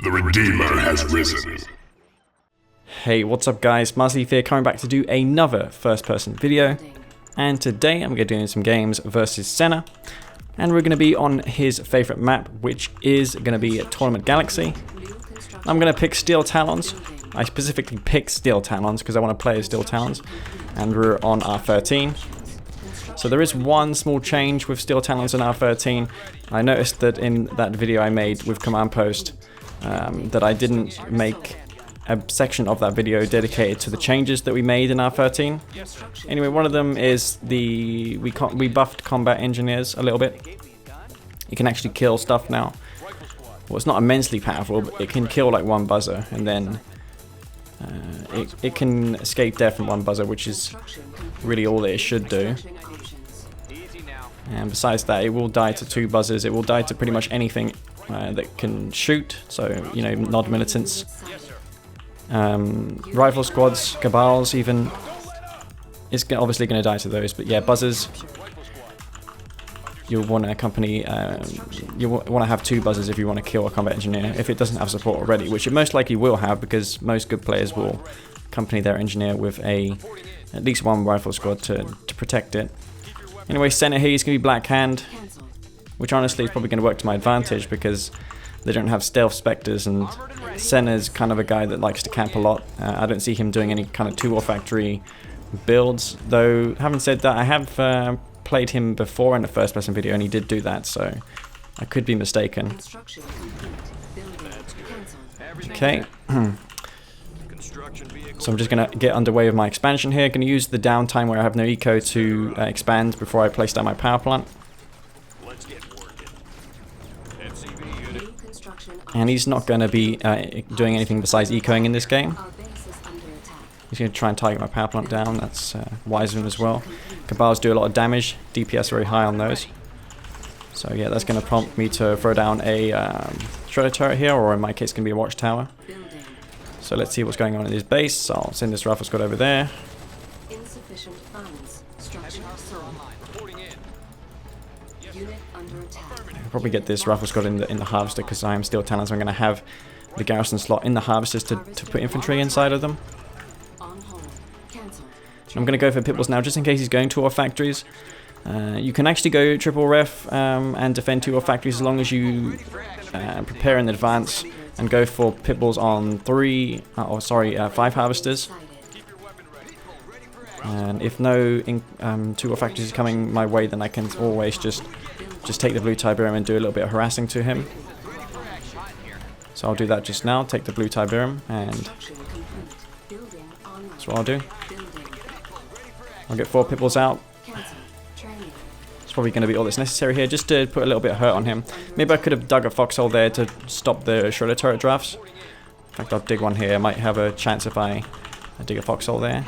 The Redeemer has risen. Hey, what's up guys, Marsleaf here, coming back to do another first-person video. And today I'm going to be doing some games versus Senna. And we're going to be on his favourite map, which is going to be Tournament Galaxy. I'm going to pick Steel Talons. I specifically picked Steel Talons because I want to play as Steel Talons. And we're on R13. So there is one small change with Steel Talons and R13. I noticed that in that video I made with Command Post, that I didn't make a section of that video dedicated to the changes that we made in R13. Anyway, one of them is we buffed combat engineers a little bit. You can actually kill stuff now. Well, it's not immensely powerful, but it can kill like one buzzer, and then it can escape death from one buzzer, which is really all that it should do. And besides that, it will die to 2 buzzers. It will die to pretty much anything that can shoot. So, you know, non-militants, rifle squads, cabals even. It's obviously going to die to those. But yeah, buzzers. You'll want to accompany. You want to have 2 buzzers if you want to kill a combat engineer. If it doesn't have support already, which it most likely will have, because most good players will accompany their engineer with at least 1 rifle squad to protect it. Anyway, Senna here is going to be Black Hand, which honestly is probably going to work to my advantage because they don't have stealth specters, and Senna's kind of a guy that likes to camp a lot. I don't see him doing any kind of 2 war factory builds, though having said that, I have played him before in the first person video and he did do that, so I could be mistaken. Okay. So I'm just going to get underway with my expansion here. Going to use the downtime where I have no eco to expand before I place down my power plant. And he's not going to be doing anything besides ecoing in this game. He's going to try and target my power plant down. That's wise of him as well. Cabals do a lot of damage. DPS very high on those. So yeah, that's going to prompt me to throw down a shredder turret here, or in my case, it's going to be a watchtower. So let's see what's going on in his base. I'll send this rifle squad over there. Insufficient funds. Structure unit under attack. I'll probably get this rifle squad in the harvester because I am Steel Talons. I'm going to have the garrison slot in the harvesters to put infantry inside of them. I'm going to go for Pitbulls now, just in case he's going to war factories. You can actually go triple ref and defend 2 war factories as long as you prepare in advance and go for Pitbulls on 5 harvesters. And if no 2 war factories is coming my way, then I can always just take the blue Tiberium and do a little bit of harassing to him. So I'll do that just now, take the blue Tiberium, and that's what I'll do. I'll get 4 Pitbulls out. It's probably going to be all that's necessary here, just to put a little bit of hurt on him. Maybe I could have dug a foxhole there to stop the shredder turret drafts. In fact, I'll dig one here. I might have a chance if I dig a foxhole there.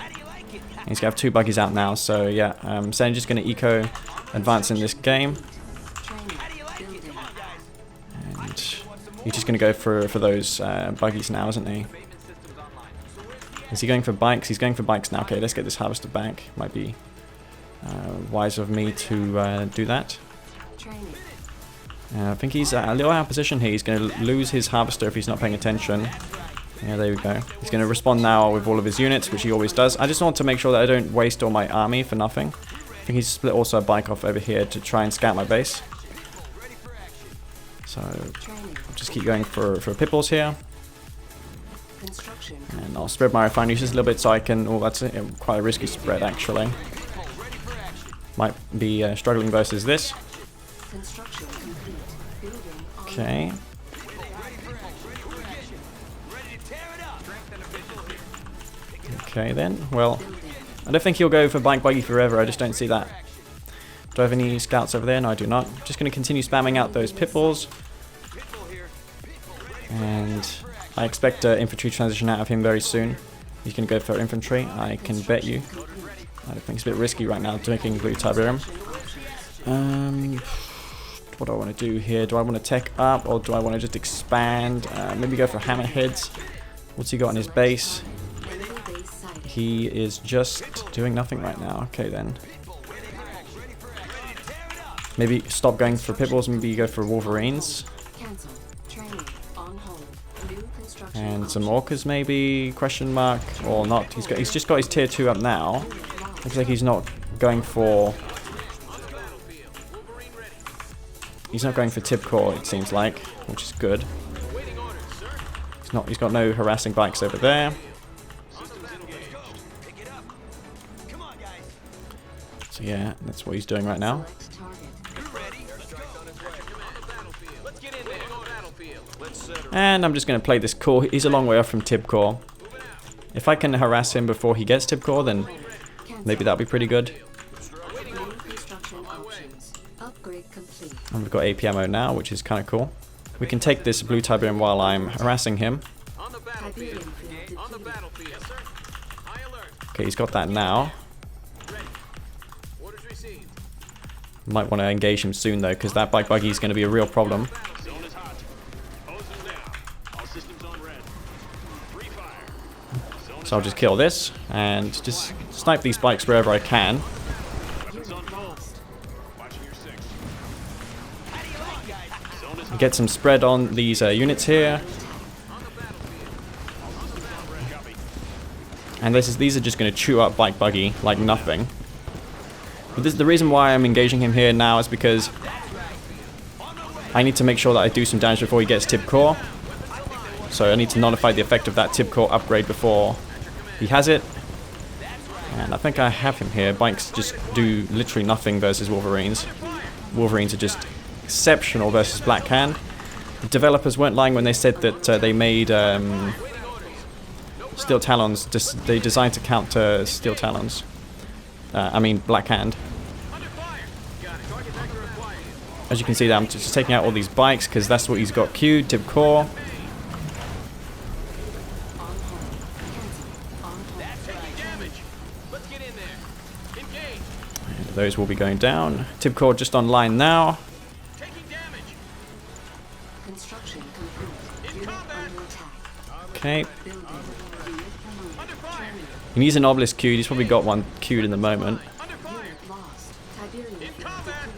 He's going to have 2 buggies out now, so yeah. Senna's just going to eco advance in this game. And he's just going to go for those buggies now, isn't he? Is he going for bikes? He's going for bikes now. Okay, let's get this harvester back. Might be wise of me to do that. I think he's a little out of position here. He's going to lose his harvester if he's not paying attention. Yeah, there we go. He's going to respond now with all of his units, which he always does. I just want to make sure that I don't waste all my army for nothing. I think he's split also a bike off over here to try and scout my base. So I'll just keep going for Pitbulls here. And I'll spread my refineries just a little bit so I can... Oh, that's quite a risky spread, actually. Might be struggling versus this. Okay. Okay, then. Well, I don't think he'll go for bike buggy forever. I just don't see that. Do I have any scouts over there? No, I do not. Just going to continue spamming out those Pitbulls. And I expect an infantry transition out of him very soon. He's going to go for infantry, I can bet you. I think it's a bit risky right now, taking blue Tiberium. What do I want to do here? Do I want to tech up, or do I want to just expand? Maybe go for hammerheads. What's he got on his base? He is just doing nothing right now. Okay, then. Maybe stop going for Pitbulls, maybe go for Wolverines. New construction And some options. orcas maybe, question mark, or not. He's just got his tier 2 up now. Looks like he's not going for... He's not going for tip core, it seems like, which is good. He's got no harassing bikes over there. So yeah, that's what he's doing right now. And I'm just going to play this core. He's a long way off from tip core. If I can harass him before he gets tip core, then maybe that'll be pretty good. New construction options. Upgrade complete. And we've got AP ammo now, which is kind of cool. We can take this blue Tiberium while I'm harassing him. Tiberium field depleted. Okay, he's got that now. Might want to engage him soon though, because that bike buggy is going to be a real problem. So I'll just kill this and just snipe these bikes wherever I can. Get some spread on these units here. And these are just going to chew up bike buggy like nothing. But the reason why I'm engaging him here now is because I need to make sure that I do some damage before he gets tip core. So I need to nullify the effect of that tip core upgrade before he has it. And I think I have him here. Bikes just do literally nothing versus Wolverines. Wolverines are just exceptional versus Black Hand. The developers weren't lying when they said that they made Steel Talons. They designed to counter Steel Talons. I mean Black Hand. As you can see there, I'm just taking out all these bikes because that's what he's got queued, tip core. And those will be going down. Tip core just online now. Construction complete. Unit under attack. Okay. Building. Unit promoted. Training. He needs an obelisk queued. He's probably got one queued in the moment. Unit lost. Tiberium field depleted.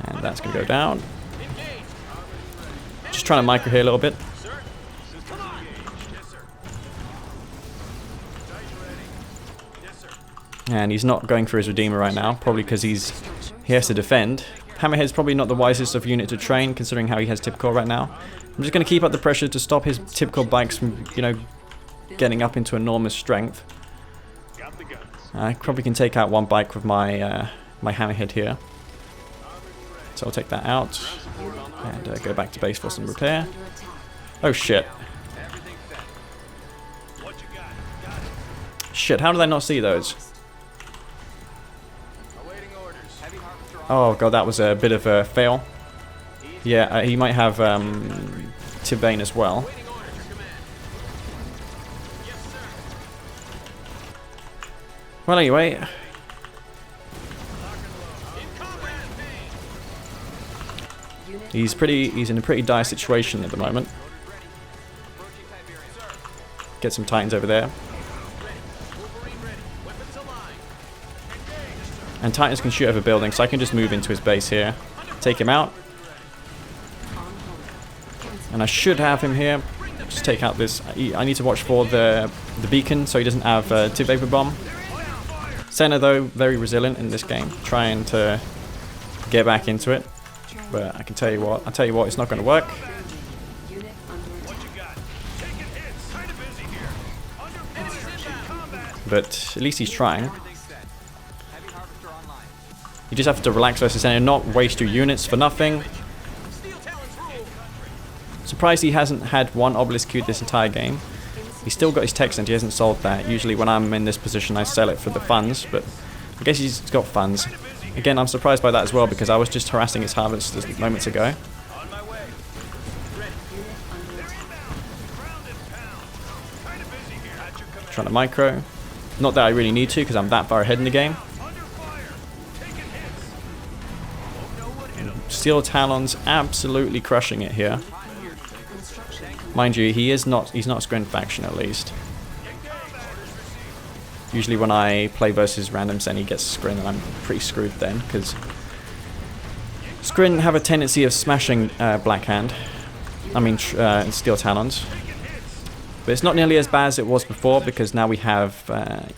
And that's going to go down. Just trying to micro here a little bit. And he's not going for his Redeemer right now, probably because he has to defend. Hammerhead's probably not the wisest of unit to train, considering how he has tip core right now. I'm just going to keep up the pressure to stop his tip core bikes from, you know, getting up into enormous strength. I probably can take out one bike with my my Hammerhead here. So I'll take that out and go back to base for some repair. Oh shit. Shit, how did I not see those? Oh god, that was a bit of a fail. Yeah, he might have Tibane as well. Well, anyway. He's in a pretty dire situation at the moment. Get some Titans over there. And Titans can shoot over buildings, so I can just move into his base here. Take him out. And I should have him here. Just take out this. I need to watch for the beacon so he doesn't have tip vapor bomb. Senna though, very resilient in this game, trying to get back into it. But I can tell you what, it's not going to work. Unit under attack. But at least he's trying. You just have to relax versus Senna, not waste your units for nothing. Surprised he hasn't had one obelisk queued this entire game. He's still got his Texan, he hasn't sold that. Usually when I'm in this position I sell it for the funds, but I guess he's got funds. Again, I'm surprised by that as well because I was just harassing his harvest moments ago. Trying to micro. Not that I really need to because I'm that far ahead in the game. Steel Talons absolutely crushing it here. Mind you, he's not Scrin faction at least. Usually when I play versus random Sen, he gets Scrin and I'm pretty screwed then, because Scrin have a tendency of smashing Black Hand. I mean, Steel Talons. But it's not nearly as bad as it was before because now we have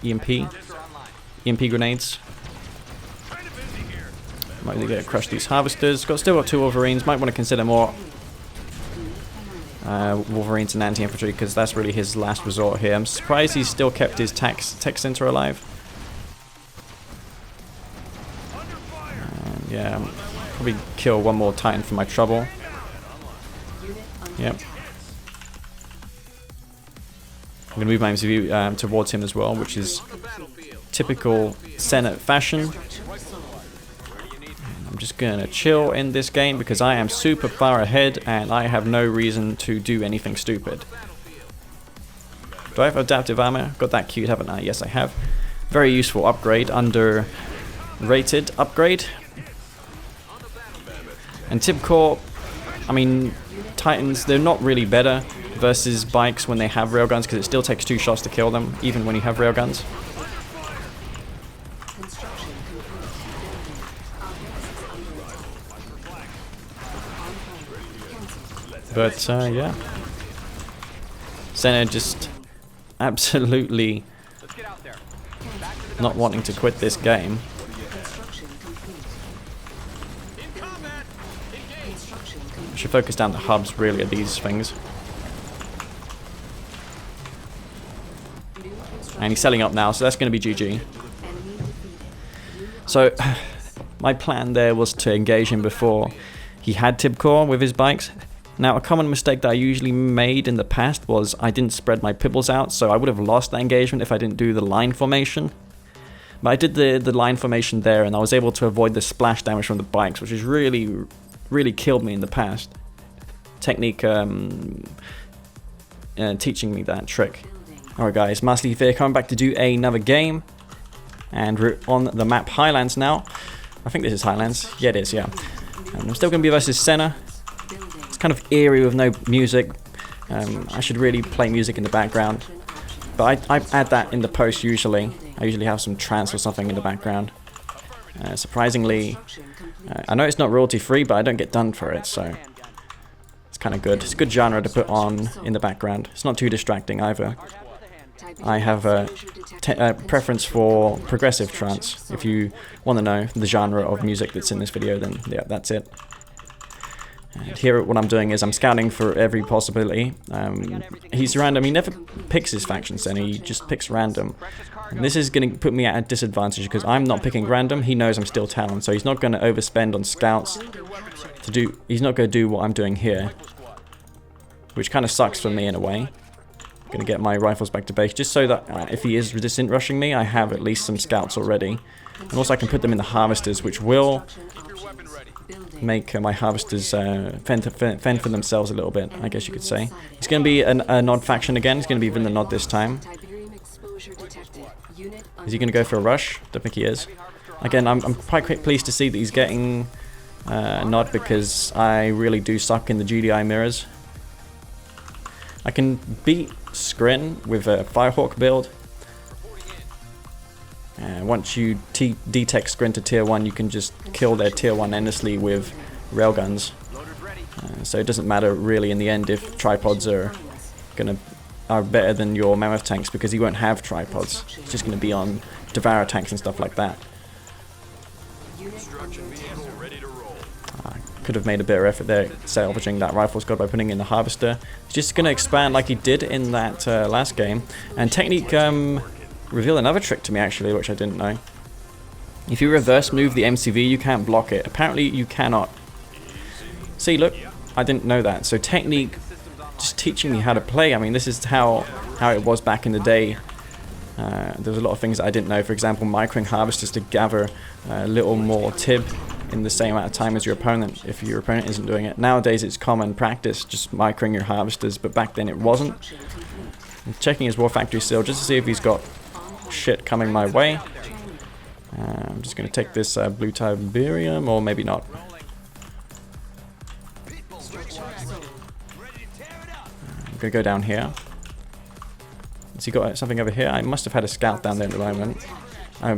EMP grenades. Might need to crush these harvesters. Still got 2 Wolverines. Might want to consider more Wolverines and anti-infantry because that's really his last resort here. I'm surprised he's still kept his tech center alive. And yeah, probably kill one more Titan for my trouble. Yep. I'm going to move my MCV towards him as well, which is typical Senate fashion. I'm just going to chill in this game because I am super far ahead and I have no reason to do anything stupid. Do I have adaptive armor? Got that cute, haven't I? Yes, I have. Very useful upgrade, underrated upgrade. And Tib Core, I mean, Titans, they're not really better versus bikes when they have railguns because it still takes 2 shots to kill them, even when you have railguns. But yeah, Senna just absolutely not wanting to quit this game. I should focus down the hubs really at these things. And he's selling up now, so that's going to be GG. So my plan there was to engage him before he had Tibcore with his bikes. Now, a common mistake that I usually made in the past was I didn't spread my pibbles out, so I would have lost that engagement if I didn't do the line formation. But I did the line formation there, and I was able to avoid the splash damage from the bikes, which has really killed me in the past. Technique teaching me that trick. Alright guys, Master Fear coming back to do another game. And we're on the map Highlands now. I think this is Highlands. Yeah, it is, yeah. And I'm still going to be versus Senna. It's kind of eerie with no music. I should really play music in the background. But I add that in the post usually. I usually have some trance or something in the background. Surprisingly, I know it's not royalty free, but I don't get done for it, so it's kind of good. It's a good genre to put on in the background. It's not too distracting either. I have a preference for progressive trance. If you want to know the genre of music that's in this video, then yeah, that's it. And here what I'm doing is I'm scouting for every possibility. He's random, he never picks his factions then, he just picks random. And this is going to put me at a disadvantage because I'm not picking random, he knows I'm still Talon, so he's not going to overspend on scouts to do, he's not going to do what I'm doing here. Which kind of sucks for me in a way. I'm going to get my rifles back to base just so that if he is resistant rushing me, I have at least some scouts already. And also I can put them in the harvesters, which will make my harvesters fend for themselves a little bit, I guess you could say. It's going to be a Nod faction again. It's going to be even the Nod this time. Is he going to go for a rush? Don't think he is. Again, I'm quite pleased to see that he's getting Nod because I really do suck in the GDI mirrors. I can beat Scrin with a Firehawk build. Once you detect Scrin to tier 1, you can just kill their tier 1 endlessly with railguns. So it doesn't matter really in the end if tripods are better than your mammoth tanks because he won't have tripods. It's just going to be on Devourer tanks and stuff like that. Could have made a better effort there salvaging that rifle squad by putting in the harvester. He's just going to expand like he did in that last game. And Technique revealed another trick to me actually, which I didn't know. If you reverse move the MCV, you can't block it. Apparently you cannot. See, look, I didn't know that. So Technique just teaching me how to play. I mean, this is how it was back in the day. There was a lot of things that I didn't know. For example, microing harvesters to gather a little more tib in the same amount of time as your opponent if your opponent isn't doing it. Nowadays it's common practice just microing your harvesters, but back then it wasn't. I'm checking his War Factory still just to see if he's got shit coming my way. I'm just going to take this blue Tiberium, or maybe not. I'm going to go down here. Has he got something over here? I must have had a scout down there at the moment.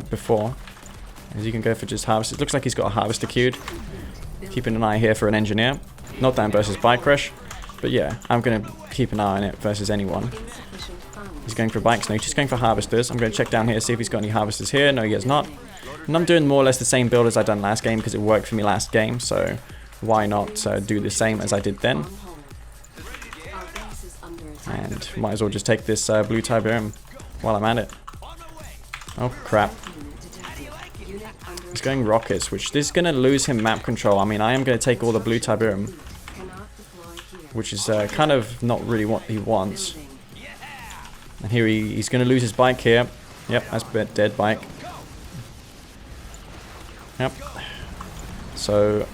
Before. As you can go for just harvest. It looks like he's got a harvester queued. Keeping an eye here for an engineer. Not down versus bike crash. But yeah, I'm going to keep an eye on it versus anyone. Insufficient funds. He's going for bikes. No, he's just going for harvesters. I'm going to check down here, see if he's got any harvesters here. No, he has not. And I'm doing more or less the same build as I done last game because it worked for me last game. So why not do the same as I did then? On hold. Our base is under attack. And might as well just take this blue Tiberium while I'm at it. Oh crap. Unit detected. Unit under He's going rockets, which this is going to lose him map control. I mean, I am going to take all the blue Tiberium, cannot deploy here. which is kind of not really what he wants. Building. And here he's going to lose his bike here. Yep, that's a dead bike. Yep. So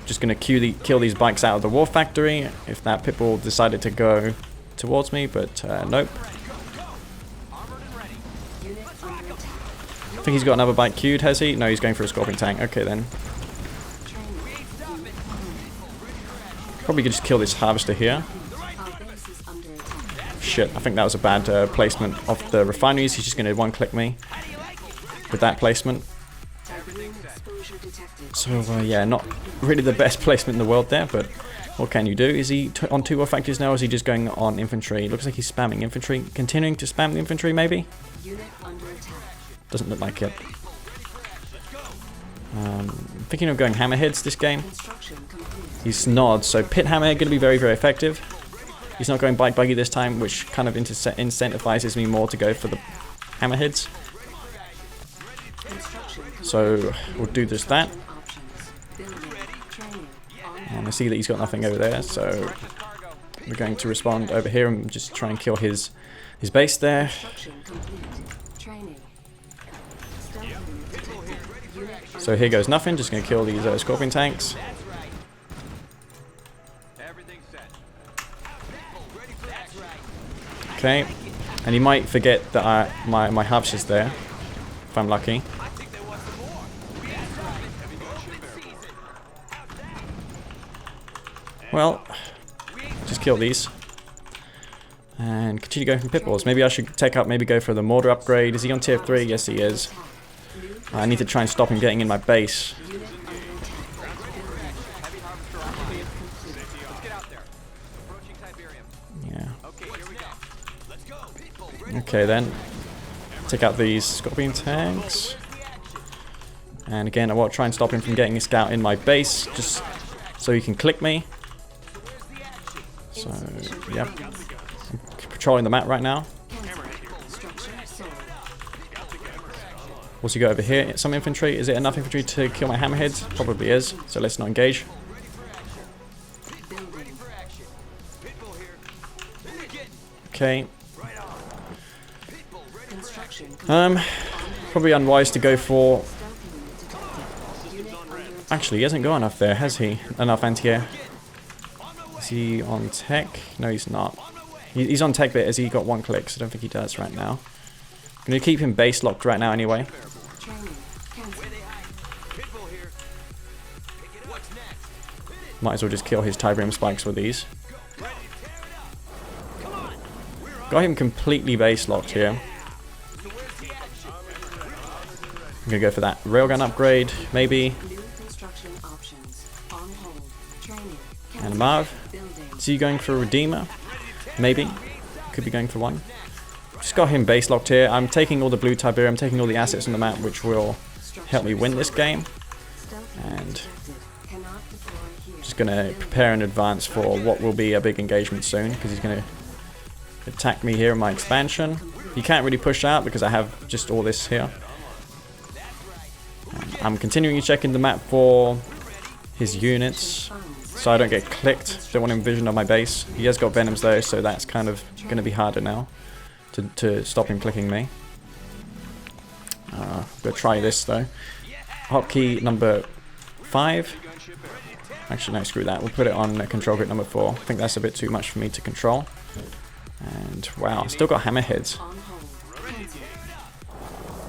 just going to kill these bikes out of the war factory if that pitbull decided to go towards me, but nope. Unit under attack. I think he's got another bike queued, has he? No, he's going for a scorpion tank. Okay then. Training. Probably could just kill this harvester here. Our base is under attack. Shit, I think that was a bad placement of the refineries. He's just going to one-click me with that placement. Tiberium exposure detected. So yeah, not really the best placement in the world there, but what can you do? Is he on 2 war factories now, or is he just going on infantry? Looks like he's spamming infantry. Continuing to spam the infantry, maybe? Unit under attack. Doesn't look like it. Thinking of going hammerheads this game. Construction complete. He's nods, so pit hammerhead going to be very, very effective. He's not going bike buggy this time, which kind of incentivizes me more to go for the hammerheads. Construction complete. So we'll do just that. Options. Building. Training. On And I see that he's got nothing over there, so we're going to respond over here and just try and kill his base there. construction complete. Training. Stealth unit detected. Unit So here goes nothing, just going to kill these scorpion tanks. Okay, and he might forget that my harvester's there, if I'm lucky. Well, just kill these. And continue going for pitballs. Maybe I should take up, maybe go for the mortar upgrade. Is he on tier 3? Yes, he is. I need to try and stop him getting in my base. unit under attack. Building. Yeah. Okay then. Take out these scorpion tanks. And again, I want to try and stop him from getting a scout in my base, just so he can click me. So, yep. I'm patrolling the map right now. Structure sold. What's he got over here? Some infantry. Is it enough infantry to kill my hammerheads? Probably is. So let's not engage. Building. Okay. Construction complete. Probably unwise to go for. Stealth unit detected. Unit under attack. Actually, he hasn't got enough there, has he? Enough anti-air. Is he on tech? No, he's not. He's on tech, but has he got one click? So I don't think he does right now. I'm going to keep him base locked right now anyway. Training. Cancel. Might as well just kill his Tiberium spikes with these. Got him completely base locked here. I'm going to go for that railgun upgrade, maybe. New construction options. On hold. Training. And a Marv. Building. Is he going for a Redeemer? Maybe. Could be going for one. Just got him base locked here. I'm taking all the blue Tiberium, I'm taking all the assets on the map, which will help me win this game. Stealth And unit detected. Cannot deploy here. just going to prepare in advance for what will be a big engagement soon, because he's going to attack me here in my expansion. He can't really push out because I have just all this here. I'm continuing to check in the map for his units, so I don't get clicked. Don't want him vision on my base. He has got venoms though, so that's kind of going to be harder now to stop him clicking me. Go try this though. Hotkey number 5. Actually, no, screw that. We'll put it on control grid number 4. I think that's a bit too much for me to control. And wow, still got hammerheads. On hold.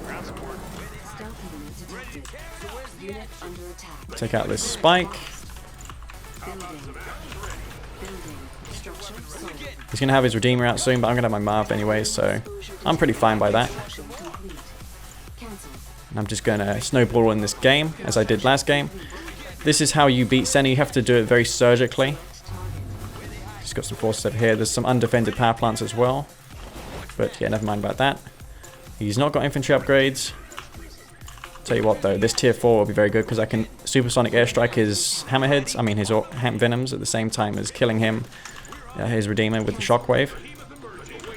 Cancel. Stealth unit detected. Unit under attack. Take out this spike. Building. Building. Structure sold. He's going to have his Redeemer out soon, but I'm going to have my Marv anyway, so I'm pretty fine by that. Construction complete. Cancel. And I'm just going to snowball in this game, as I did last game. This is how you beat Senna. You have to do it very surgically. Just got some forces over here. There's some undefended power plants as well. But yeah, never mind about that. He's not got infantry upgrades. Tell you what though, this tier 4 will be very good because I can supersonic airstrike his hammerheads, I mean his venoms at the same time as killing him, his redeemer with the shockwave.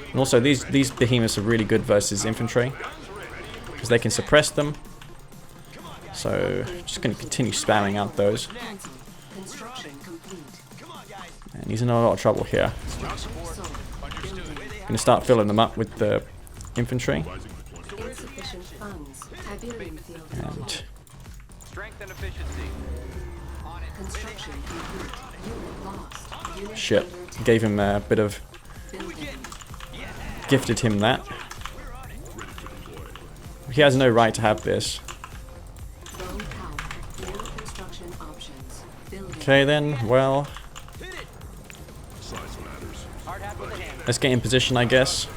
And also these behemoths are really good versus infantry because they can suppress them. So just going to continue spamming out those. And he's in a lot of trouble here. Going to start filling them up with the infantry. And shit, gave him a bit of, gifted him that. He has no right to have this. Okay then, well, let's get in position, I guess.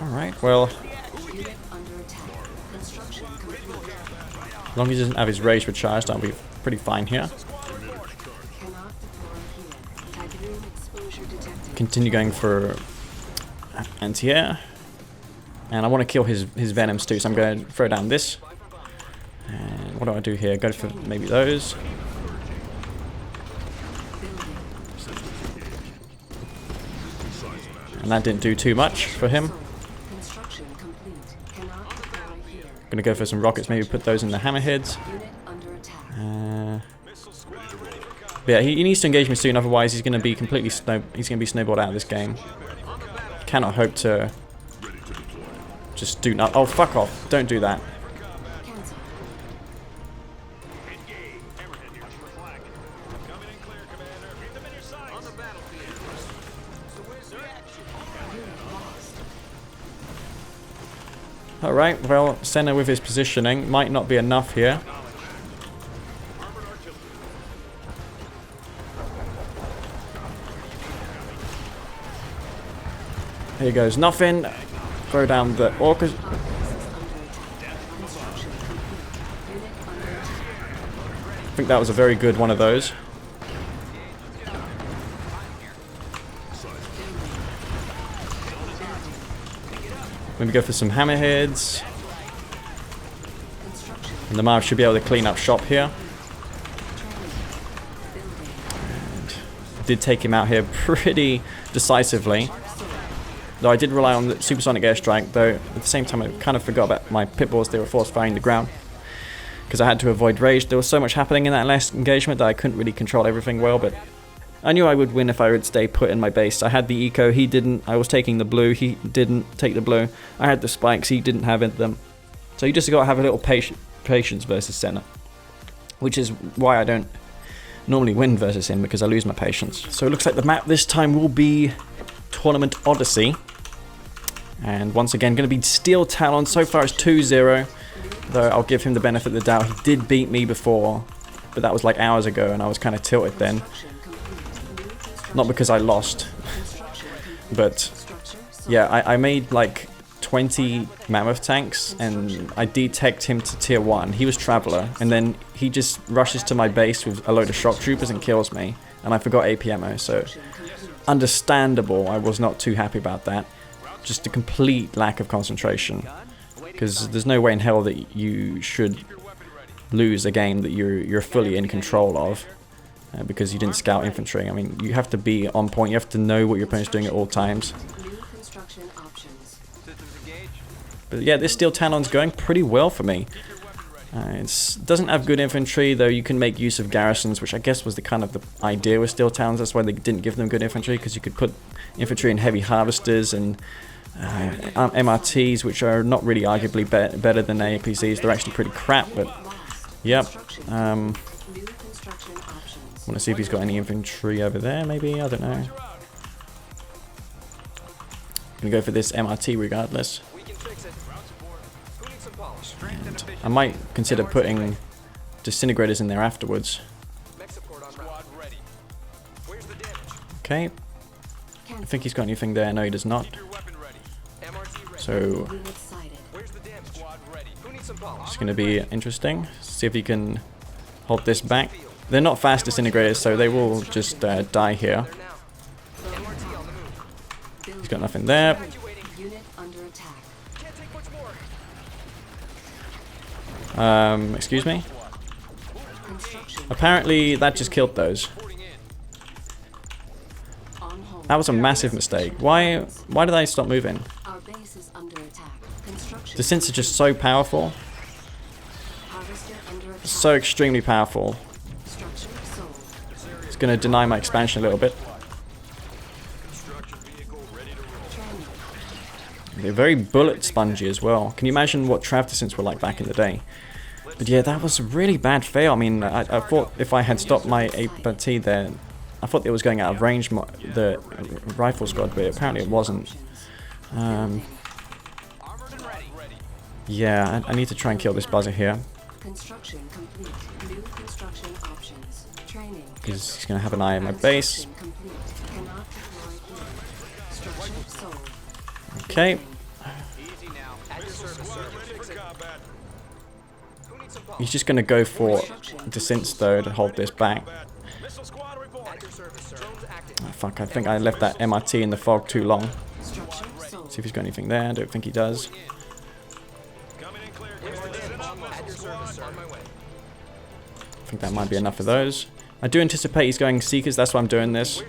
Alright, well, as long as he doesn't have his rage recharged, I'll be pretty fine here. Continue going for anti-air. And I want to kill his venoms too, so I'm going to throw down this. And what do I do here? Go for maybe those. And that didn't do too much for him. Gonna go for some rockets, maybe put those in the hammerheads. Yeah, he needs to engage me soon, otherwise he's gonna be completely snowballed out of this game. Cannot hope to just do not. Oh, fuck off! Don't do that. Alright, well, Senna with his positioning might not be enough here. Here goes nothing. Throw down the orchestra. I think that was a very good one of those. Let me go for some hammerheads. And the Marv should be able to clean up shop here. And did take him out here pretty decisively. Though I did rely on the supersonic airstrike, though at the same time I kind of forgot about my pitballs. They were force firing the ground. Because I had to avoid rage. There was so much happening in that last engagement that I couldn't really control everything well, but I knew I would win if I would stay put in my base. I had the eco, he didn't. I was taking the blue, he didn't take the blue. I had the spikes, he didn't have them. So you just got to have a little patience versus Senna. Which is why I don't normally win versus him, because I lose my patience. So it looks like the map this time will be Tournament Odyssey. And once again, going to be Steel Talons. So far it's 2-0. Though I'll give him the benefit of the doubt. He did beat me before, but that was like hours ago and I was kind of tilted then. Not because I lost, but yeah, I made like 20 mammoth tanks and I detect him to tier 1. He was Traveler, and then he just rushes to my base with a load of shock troopers and kills me, and I forgot AP ammo, so understandable. I was not too happy about that. Just a complete lack of concentration, because there's no way in hell that you should lose a game that you're fully in control of. Because you didn't scout infantry. I mean, you have to be on point. You have to know what your opponent's doing at all times. But yeah, this Steel Talon's going pretty well for me. It doesn't have good infantry, though you can make use of garrisons, which I guess was the kind of the idea with Steel Talons. That's why they didn't give them good infantry, because you could put infantry in heavy harvesters and MRTs, which are not really arguably better than APCs. They're actually pretty crap, but yep. I want to see if he's got any infantry over there, maybe, I don't know. I'm gonna go for this MRT regardless. And I might consider putting disintegrators in there afterwards. Okay. I think he's got anything there. No, he does not. So, Unit sighted. it's going to be interesting. See if he can hold this back. They're not fast disintegrators, so they will just die here. He's got nothing there. Unit under attack. Excuse me? Construction Apparently that just killed those. on hold. That was a massive mistake. Why did I stop moving? Our base is under attack. Construction. The synths are just so powerful. Harvester under attack. So extremely powerful. Structure sold. It's going to deny my expansion a little bit. Training. They're very bullet spongy as well. Can you imagine what Trav synths were like back in the day? But yeah, that was a really bad fail. I mean, I thought if I had stopped my APT there, I thought it was going out of range, the rifle squad, but apparently it wasn't. Yeah, I need to try and kill this buzzer here, Construction complete. New construction options. Training. because he's going to have an eye on my base. Construction complete. Cannot deploy here. Structure sold. Okay, he's just going to go for the synths though to hold this back. Oh, fuck, I think I left that MRT in the fog too long. Structure sold. See if he's got anything there. I don't think he does. I think that might be enough of those. I do anticipate he's going Seekers, that's why I'm doing this.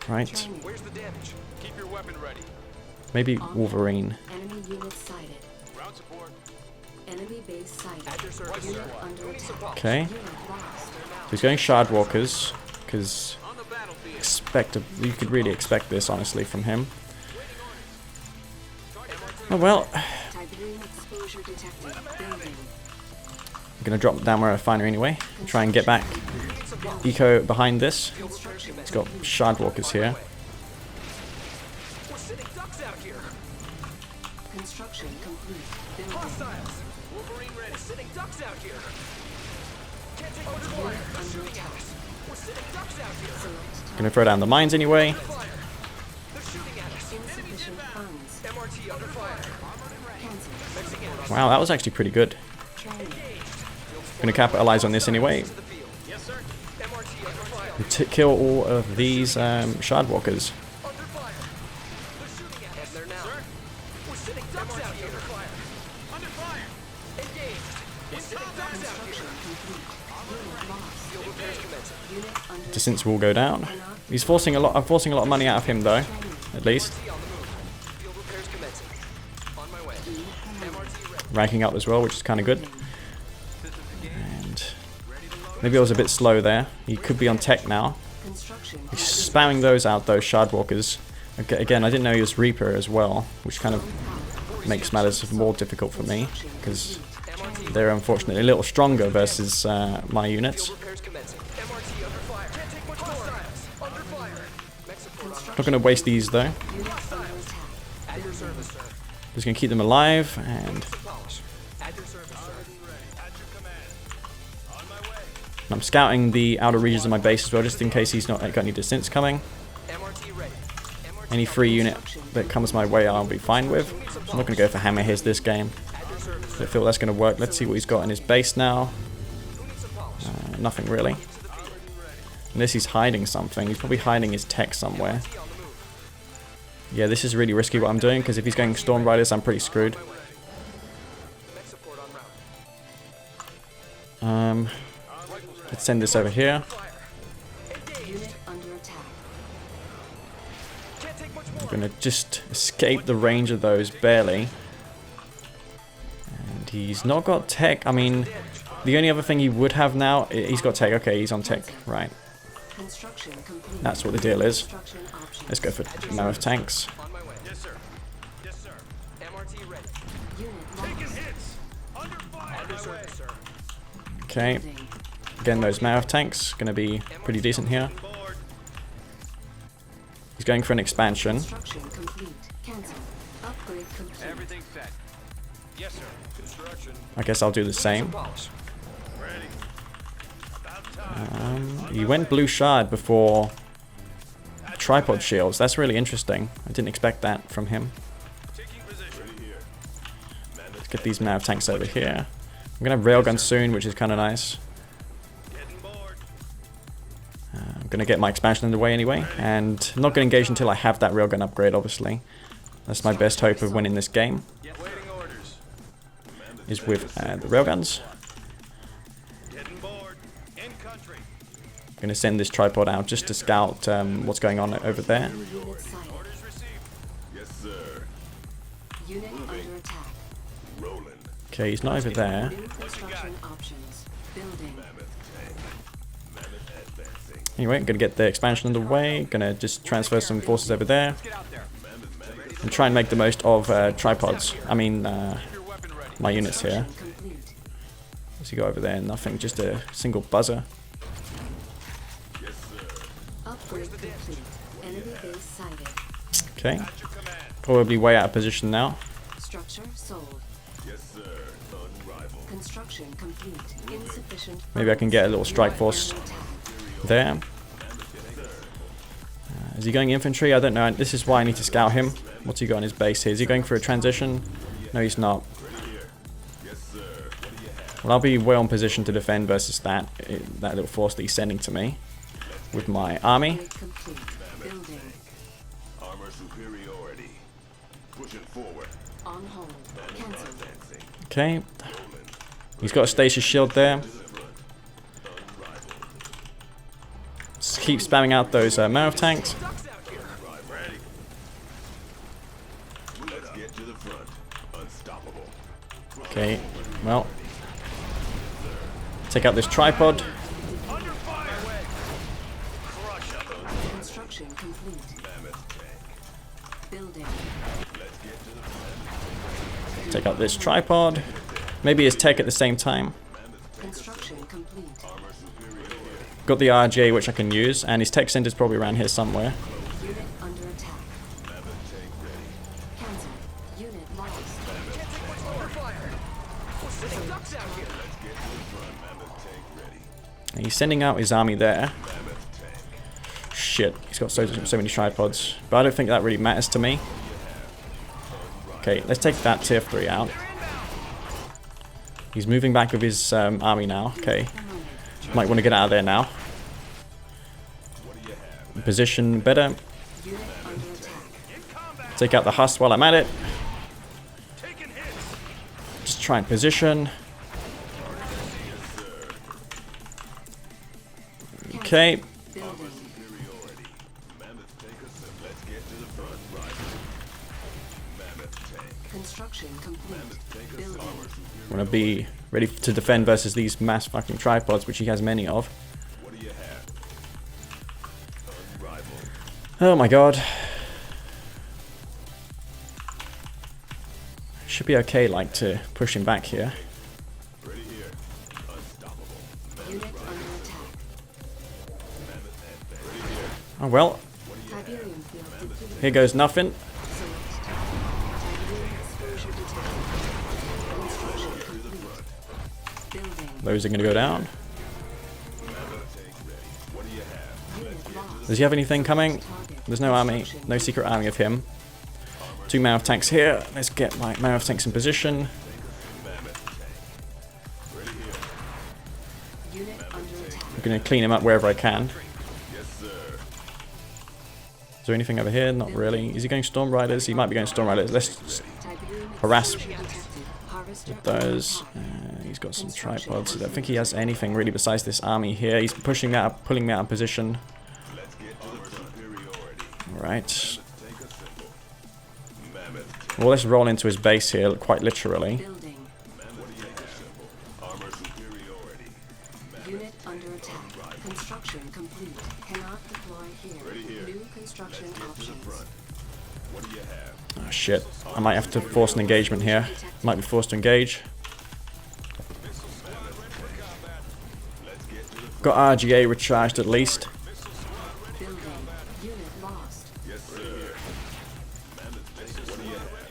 Right. Training. Maybe Wolverine. Enemy unit sighted. Enemy base sighted. Unit under attack. Okay. Unit lost. So he's going Shard Walkers, because you could really expect this, honestly, from him. Oh well, Tiberium exposure detected. Building. I'm going to drop down my refiner anyway. Try and get back Eco behind this. Construction. He's got Shard Walkers here. Construction complete. Building. Unit under attack. Select Going to throw down the mines anyway. insufficient funds. Cancel. Wow, that was actually pretty good. Training. Going to capitalize on this anyway. And kill all of these Shard Walkers. Construction complete. Unit lost. Unit under Distance will go down. He's forcing a lot. I'm forcing a lot of money out of him though, at least. Ranking up as well, which is kind of good. And maybe I was a bit slow there. He could be on tech now. construction. He's spamming those out, those Shard Walkers. Again, I didn't know he was Reaper as well, which kind of makes matters more difficult for me, because they're unfortunately a little stronger versus my units. Not going to waste these though. Just going to keep them alive, and I'm scouting the outer regions of my base as well, just in case he's not got any distance coming. Any free unit that comes my way I'll be fine with. I'm not going to go for hammerheads this game. I don't feel that's going to work. Let's see what he's got in his base now. Nothing really. Unless he's hiding something. He's probably hiding his tech somewhere. Yeah, this is really risky what I'm doing, because if he's going Storm Riders, I'm pretty screwed. Let's send this over here. Unit under attack. I'm going to just escape the range of those, barely. And he's not got tech. I mean, the only other thing he would have now, he's got tech. Okay, he's on tech, right. Construction complete. That's what the deal is. Construction options. Let's go for Mammoth tanks. Unit lost. Okay, Building. again, those Mammoth tanks going to be pretty decent here. He's going for an expansion. Construction complete. Cancel. Upgrade complete. Everything set. Yes, sir. Construction. I guess I'll do the same. Ready. He went blue shard before tripod shields. That's really interesting. I didn't expect that from him. Let's get these nav tanks over here. I'm gonna have railgun soon, which is kind of nice. I'm gonna get my expansion underway anyway, and I'm not gonna engage until I have that railgun upgrade. Obviously, that's my best hope of winning this game. Is with the railguns. I'm gonna send this tripod out just to scout what's going on over there. Unit sighted. Yes, sir. Unit under attack. Rolling. Okay, he's not over there. New construction options. Building. Anyway, I'm gonna get the expansion underway. Gonna just transfer some forces over there and try and make the most of tripods. I mean, my units here. Complete. As you go over there, nothing, just a single buzzer. Upgrade complete. Enemy base sighted. Okay, probably way out of position now. Structure sold. Yes, sir. Unrivaled. Construction complete. Insufficient. Maybe I can get a little strike force Under attack. there. Is he going infantry? I don't know. This is why I need to scout him. What's he got on his base here? Is he going for a transition? No, he's not. Well, I'll be well in position to defend versus that little force that he's sending to me with my army. Upgrade complete. Building. Armor superiority. Pushing forward. On hold. Cancel. Okay. He's got a stasis shield there. Just keep spamming out those Marov tanks. Let's get to the front. Unstoppable. Okay, well. Take out this tripod. Construction complete. Building. Take out this tripod. Maybe his tech at the same time. Construction complete. Got the RGA which I can use, and his tech center's probably around here somewhere. Unit under attack. Cancel. Unit lost. And he's sending out his army there. Shit, he's got so many tripods. But I don't think that really matters to me. Okay, let's take that tier 3 out. He's moving back with his army now. Okay, might want to get out of there now. Position better. Unit under attack. Take out the husk while I'm at it. Just try and position. Okay. Building. Construction complete. Building. Want to be ready to defend versus these mass fucking tripods, which he has many of. Oh my god. Should be okay, like, to push him back here. Unit under attack. Oh well, Tiberium field depleted. here goes nothing. Select Tiberium exposure detected. Construction complete. Building. Those are going to go down. Unit lost. Does he have anything coming? There's no army, no secret army of him. 2 Marov tanks here. Let's get my Marov tanks in position. Unit under attack. I'm going to clean him up wherever I can. Is there anything over here? Not really. Is he going Storm Riders? He might be going Storm Riders. Let's Tiberium harass exposure detected. Harvester those. He's got some tripods. I don't think he has anything really besides this army here. He's pushing that up, pulling me out of position. Alright. Well, let's roll into his base here, quite literally. Building. Unit under attack. Construction complete. Cannot deploy here. New construction options. Oh shit. I might have to force an engagement here. Might be forced to engage. Got RGA recharged at least. Building. Unit lost.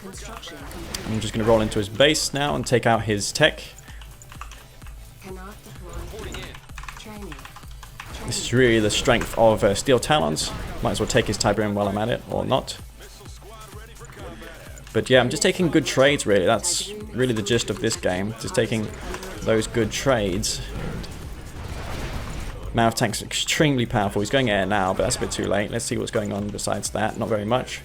Construction complete. I'm just going to roll into his base now and take out his tech. Cannot deploy here. Training. This is really the strength of Steel Talons. Might as well take his Tiberium while I'm at it, or not. But yeah, I'm just taking good trades really. That's really the gist of this game. Just taking those good trades. Mouth Tank's extremely powerful. He's going air now, but that's a bit too late. Let's see what's going on besides that. Not very much.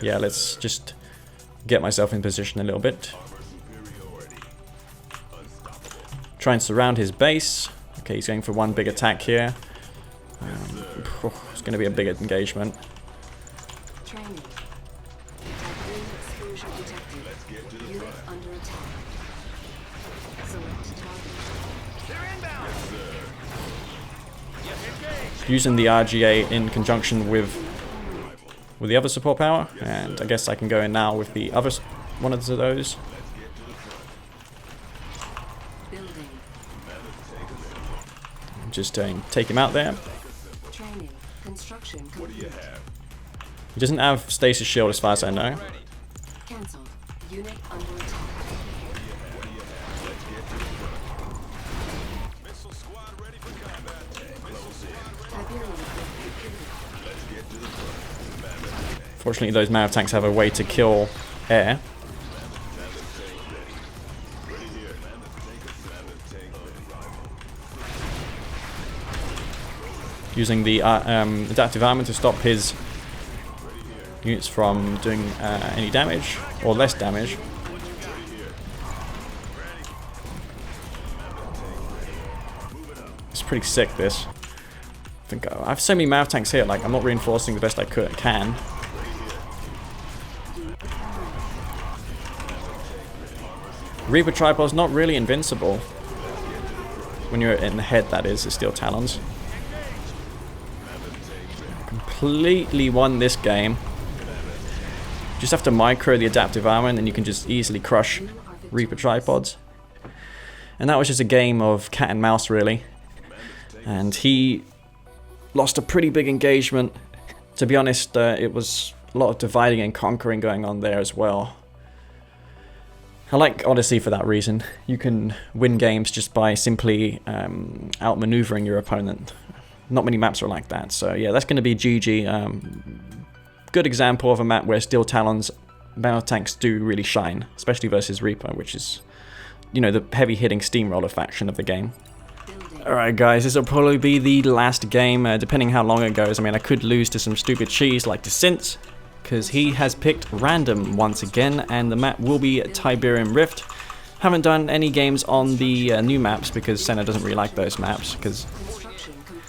Yeah, let's just get myself in position a little bit. Try and surround his base. Okay, he's going for one big attack here. It's going to be a big engagement. Training. Tiberium exposure detected. Unit under attack. Select target. They're inbound. Using the RGA in conjunction with the other support power, and I guess I can go in now with the other one of those. Building. Just take him out there. Training. Construction complete. He doesn't have stasis shield as far as I know. Cancelled. Unit under attack. Missile squad ready for combat. Tiberium completed. Fortunately, those Mav tanks have a way to kill air. Using the adaptive armor to stop his units from doing any damage, or less damage. It's pretty sick, this. I have so many Mav tanks here, like, I'm not reinforcing the best I can. Reaper Tripod's not really invincible. When you're in the head, that is, the Steel Talons. Completely won this game. Just have to micro the adaptive armor and then you can just easily crush Reaper Tripods. And that was just a game of cat and mouse, really. And he lost a pretty big engagement. To be honest, it was a lot of dividing and conquering going on there as well. I like Odyssey for that reason. You can win games just by simply outmaneuvering your opponent. Not many maps are like that, so yeah, that's going to be GG. Good example of a map where Steel Talons battle tanks do really shine, especially versus Reaper, which is, you know, the heavy-hitting steamroller faction of the game. Alright guys, this will probably be the last game, depending how long it goes. I mean, I could lose to some stupid cheese like Descent, because he has picked random once again, and the map will be Tiberium Rift. Haven't done any games on the new maps because Senna doesn't really like those maps, because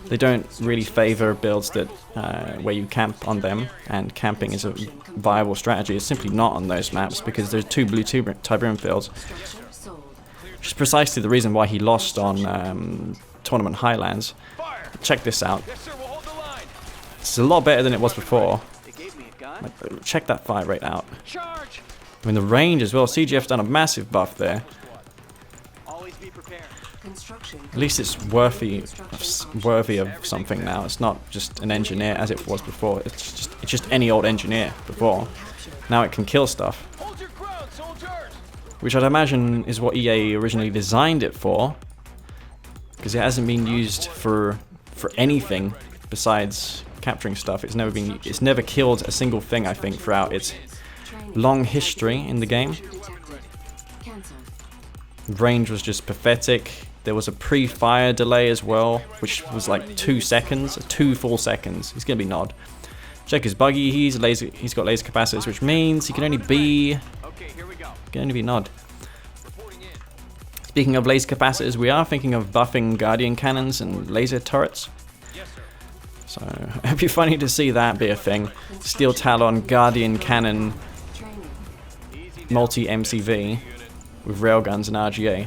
they don't really favor builds that where you camp on them, and camping is a viable strategy. It's simply not on those maps because there's two blue Tiberium fields, which is precisely the reason why he lost on Tournament Highlands. Check this out. It's a lot better than it was before. Like, check that fire rate out. I mean, the range as well. CGF's done a massive buff there. At least it's worthy of something now. It's not just an engineer as it was before. It's just any old engineer before. Now it can kill stuff, which I'd imagine is what EA originally designed it for, because it hasn't been used for anything besides capturing stuff. It's never killed a single thing, I think, throughout its long history in the game. Range was just pathetic. There was a pre-fire delay as well, which was like 2 seconds, 2 full seconds. He's gonna be nod. Check his buggy. He's got laser capacitors, which means he can only be nod. Speaking of laser capacitors, we are thinking of buffing Guardian cannons and laser turrets. So it'd be funny to see that be a thing. Steel Talon, Guardian Cannon, multi-MCV with railguns and RGA.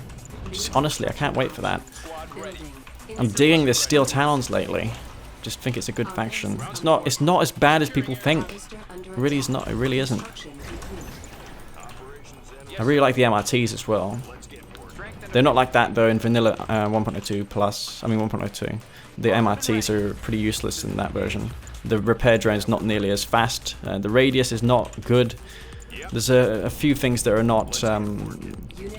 Just, honestly, I can't wait for that. I'm digging this Steel Talons lately. Just think it's a good faction. It's not as bad as people think. It really is not. It really isn't. I really like the MRTs as well. They're not like that though in vanilla 1.02 plus. I mean 1.02. The MRTs are pretty useless in that version. The repair drone is not nearly as fast. The radius is not good. There's a few things that are not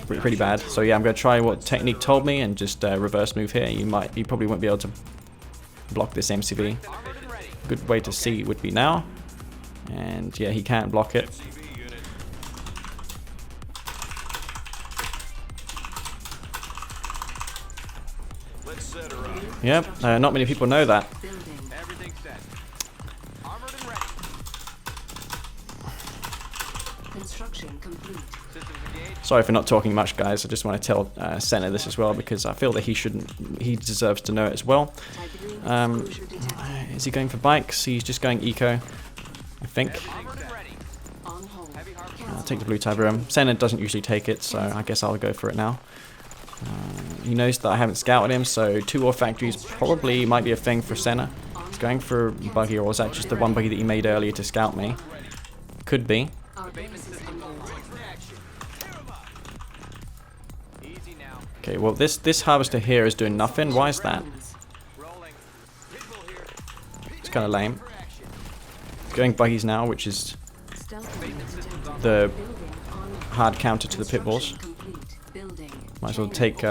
pretty bad. So yeah, I'm going to try what technique told me and just reverse move here. You probably won't be able to block this MCV. Good way to see would be now. And yeah, he can't block it. Let's set her up. Yep, not many people know that. Building. Everything set. Armored and ready. Construction complete. Systems engaged. Sorry for not talking much, guys. I just want to tell Senna this as well because I feel that he deserves to know it as well. Tiberium exposure detected. Is he going for bikes? He's just going eco, I think. Armored and ready. On hold. I'll take the blue Tiberium. Senna doesn't usually take it, so I guess I'll go for it now. He knows that I haven't scouted him, so 2 ore factories probably might be a thing for Senna. He's going for buggy, or was that just the one buggy that he made earlier to scout me? Could be. Our base is under attack. Easy now. Okay, well this harvester here is doing nothing. Why is that? Rolling. Pitbull here. It's kind of lame. Going buggies now, which is Stealth unit detected. the Building on hard counter to the pit bulls. construction complete. Building. Might as well take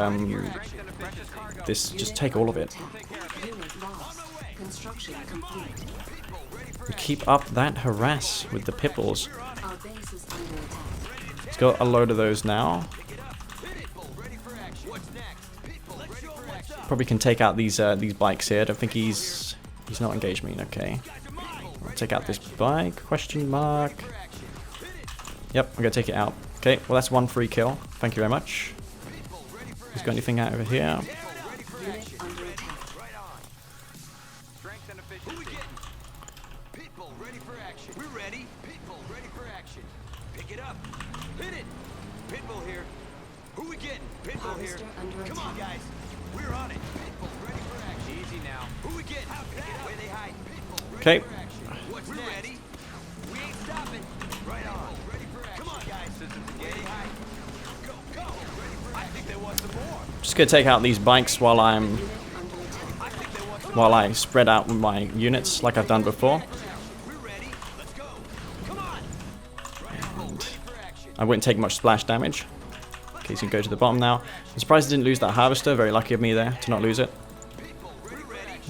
this. Just take all of it. Unit lost. Construction complete. And keep up that harass with the pit bulls. Our base is under attack. He's got a load of those now. Probably can take out these bikes here. I don't think he's not engaged me. Okay. I'll take out this bike. Question mark. Yep, I'm gonna take it out. Okay, well that's 1 free kill. Thank you very much. He's got anything out over here? Unit under attack. Strength and efficiency. Who we getting? Pitbull ready for action. We're ready. Pitbull ready for action. Pick it up. Hit it. Pitbull here. Who we getting? Pitbull here. Harvester under Come on, attack. guys. We're on it. Pitbull ready for action. Easy now. Who we getting? Where they hide? Pitbull ready Okay. for action. What's next? Ready? We ain't stopping. Right on. Ready for action. Come on, guys. Systems engaged. Where they hide? Go, go. Ready for action. I think they want some more. Just gonna take out these bikes while Unit under attack. I think they want some while I spread out with my units like I've done before. We're ready. Let's go. Come on. Ready for action. I wouldn't take much splash damage. Okay, so you can go to the bottom now. I'm surprised I didn't lose that harvester. Very lucky of me there to not lose it.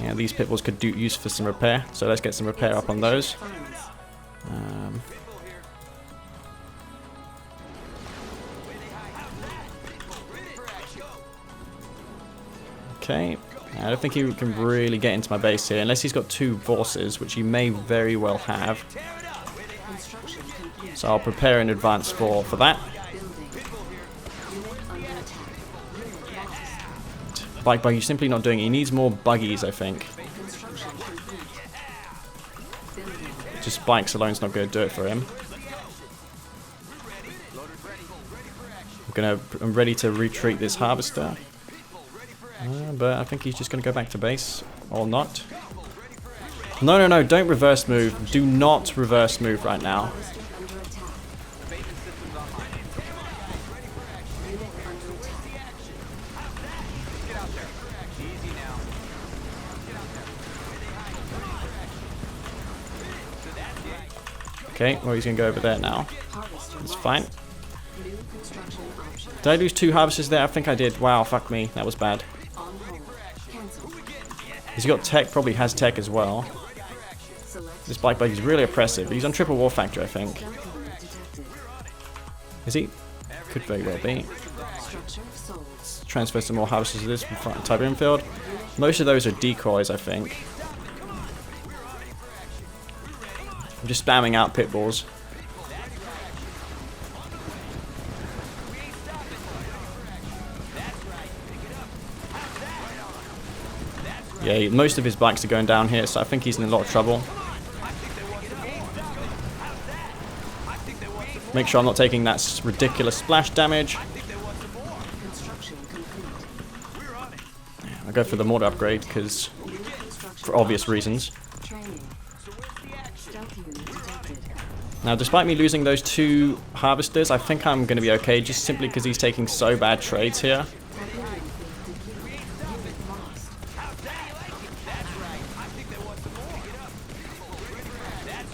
Yeah, these pit bulls could do use for some repair. So let's get some repair up on those. Funds. Okay. I don't think he can really get into my base here unless he's got 2 forces, which he may very well have. Construction complete. So I'll prepare in advance for that. Building. Unit under attack. Unit lost. Bike buggy simply not doing it. He needs more buggies, I think. Construction complete. Building. Just bikes alone's not going to do it for him. I'm ready to retreat this harvester. But I think he's just going to go back to base. Or not. No, no, no. Don't reverse move. Do not reverse move right now. Harvester under attack. Unit under attack. Easy now. Okay, well he's going to go over there now. Harvester It's lost. fine. New construction option. Did I lose 2 harvesters there? I think I did. Wow, fuck me. That was bad. On hold. Cancel. He's got tech, probably has tech as well. Select. This bike buggy is really oppressive. He's on triple war factor, I think. Stealth unit detected. Is he? Could very well be. Structure sold. Transfer some more harvesters to this from Tiberium field. Most of those are decoys, I think. I'm just spamming out pit bulls. Yeah, most of his bikes are going down here, so I think he's in a lot of trouble. Make sure I'm not taking that ridiculous splash damage. Construction complete. I'll go for the mortar upgrade, because New construction for obvious reasons. training. Stealth unit detected. Now, despite me losing those 2 harvesters, I think I'm going to be okay, just simply because he's taking so bad trades here. Tiberium field complete. Unit lost.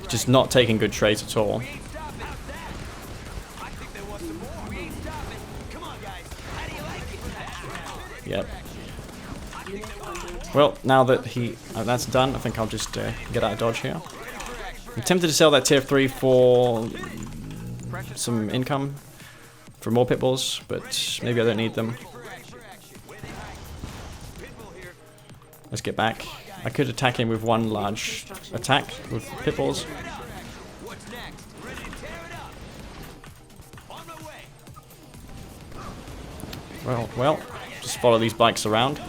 Just not taking good trades at all. Well, now that that's done, I think I'll just get out of dodge here. I'm tempted to sell that tier 3 for some income, for more pit bulls, but maybe I don't need them. Let's get back. I could attack him with one large attack with pit bulls. Well, just follow these bikes around.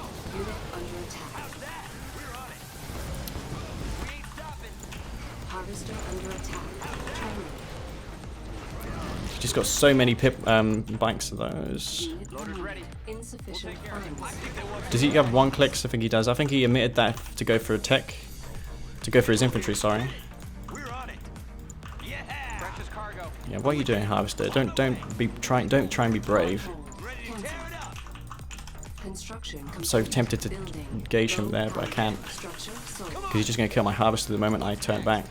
Just got so many bikes of those. Does he have one clicks? I think he does. I think he omitted that to go for a tech, to go for his infantry. Sorry. Yeah, what are you doing, Harvester? Don't try and be brave. I'm so tempted to engage him there, but I can't, because he's just going to kill my Harvester the moment I turn back.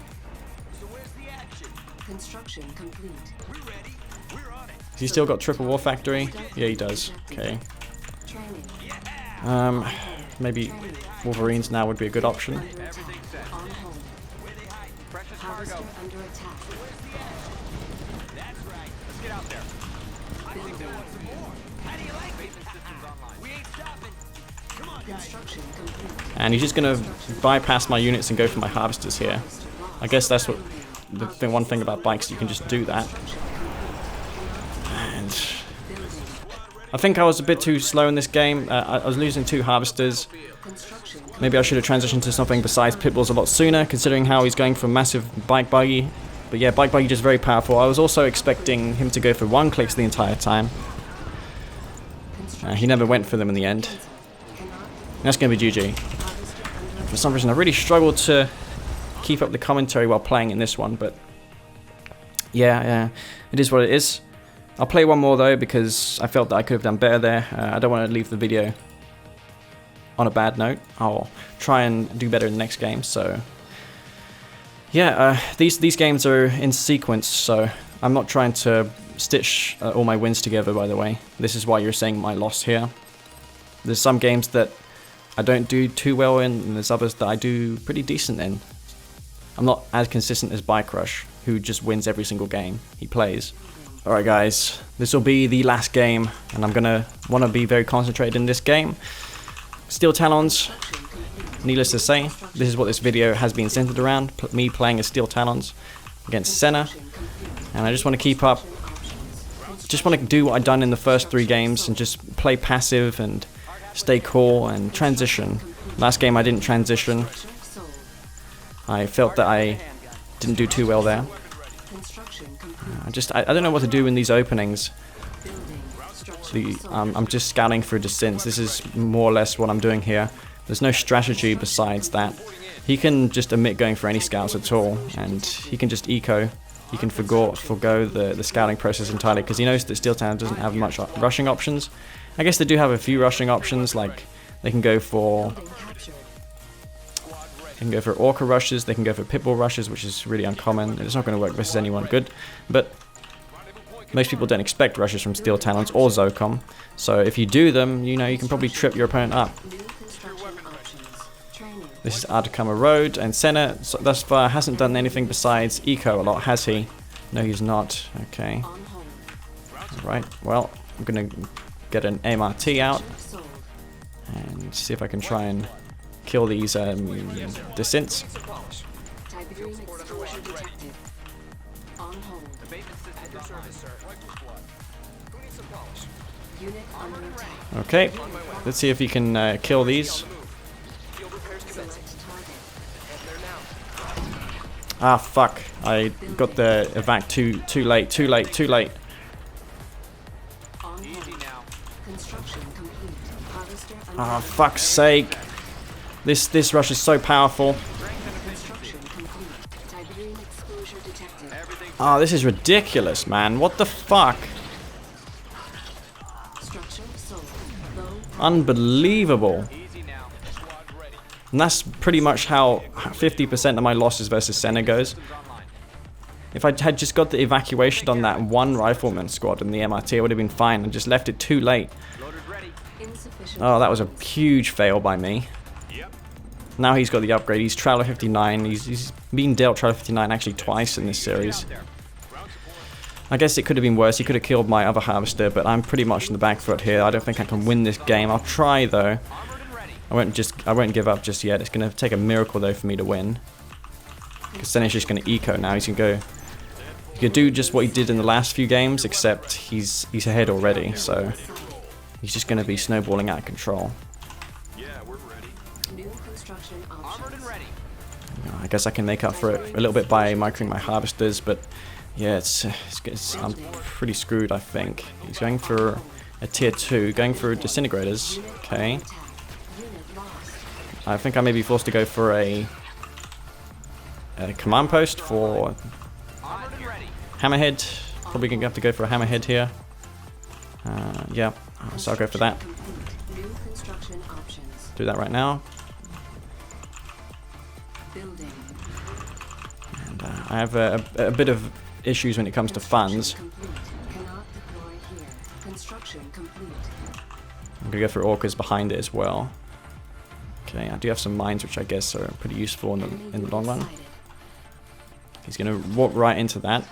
Has he still got triple war factory? Yeah, he does. Okay. Maybe Wolverines now would be a good option. And he's just going to bypass my units and go for my Harvesters here. I guess that's what the one thing about bikes, you can just do that. And I think I was a bit too slow in this game. I was losing 2 Harvesters. Maybe I should have transitioned to something besides pit bulls a lot sooner, considering how he's going for massive bike buggy. But yeah, bike buggy just very powerful. I was also expecting him to go for 1 clicks the entire time. He never went for them in the end. And that's going to be GG. For some reason, I really struggled to keep up the commentary while playing in this one, but yeah, it is what it is. I'll play one more though, because I felt that I could have done better there. I don't want to leave the video on a bad note. I'll try and do better in the next game. So yeah, these games are in sequence, so I'm not trying to stitch all my wins together, by the way. This is why you're seeing my loss here. There's some games that I don't do too well in, and there's others that I do pretty decent in. I'm not as consistent as Bike Rush, who just wins every single game he plays. Alright guys, this will be the last game, and I'm gonna want to be very concentrated in this game. Steel Talons, needless to say, this is what this video has been centered around, me playing as Steel Talons against Senna. And I just want to keep up, just want to do what I've done in the first 3 games, and just play passive and stay cool and transition. Last game I didn't transition. I felt that I didn't do too well there. I don't know what to do in these openings. I'm just scouting for descents. This is more or less what I'm doing here. There's no strategy besides that. He can just omit going for any scouts at all, and he can just eco. He can forgo the scouting process entirely, because he knows that Steel Town doesn't have much rushing options. I guess they do have a few rushing options, like they can go for Orca rushes, they can go for Pitbull rushes, which is really uncommon. It's not going to work versus anyone good, but most people don't expect rushes from Steel Talons or Zocom, so if you do them, you know, you can probably trip your opponent up. This is Atacama Road, and Senna thus far hasn't done anything besides eco a lot, has he? No, he's not. Okay. Right, well, I'm going to get an MRT out and see if I can try and kill these descents. Okay, let's see if you can kill these. Ah, fuck. I got the evac too late. Ah, fuck's sake. This rush is so powerful. Ah, this is ridiculous, man. What the fuck? Unbelievable. And that's pretty much how 50% of my losses versus Senna goes. If I had just got the evacuation on that one rifleman squad in the MRT, I would have been fine, and just left it too late. Insufficient Oh, that was a funds. huge fail by me. Now he's got the upgrade. He's Traveler 59. He's been dealt Traveler 59 actually twice in this series. I guess it could have been worse. He could have killed my other harvester, but I'm pretty much in the back foot here. I don't think I can win this game. I'll try though. I won't give up just yet. It's gonna take a miracle though for me to win. Because then it's just gonna eco now. He's gonna do just what he did in the last few games, except he's ahead already. So he's just gonna be snowballing out of control. New construction options. I guess I can make up for it a little bit by microing my harvesters, but yeah, I'm pretty screwed, I think. He's going for a tier 2, going for disintegrators. Okay. Unit lost. I think I may be forced to go for a command post for hammerhead. Probably gonna have to go for a hammerhead here. Yeah, so I'll go for that. Complete. New construction options. Do that right now. Building. And I have a bit of issues when it comes to funds. Complete. Cannot deploy here. Construction complete. I'm gonna go for orcas behind it as well. Okay, I do have some mines which I guess are pretty useful in the long run. He's gonna walk right into that.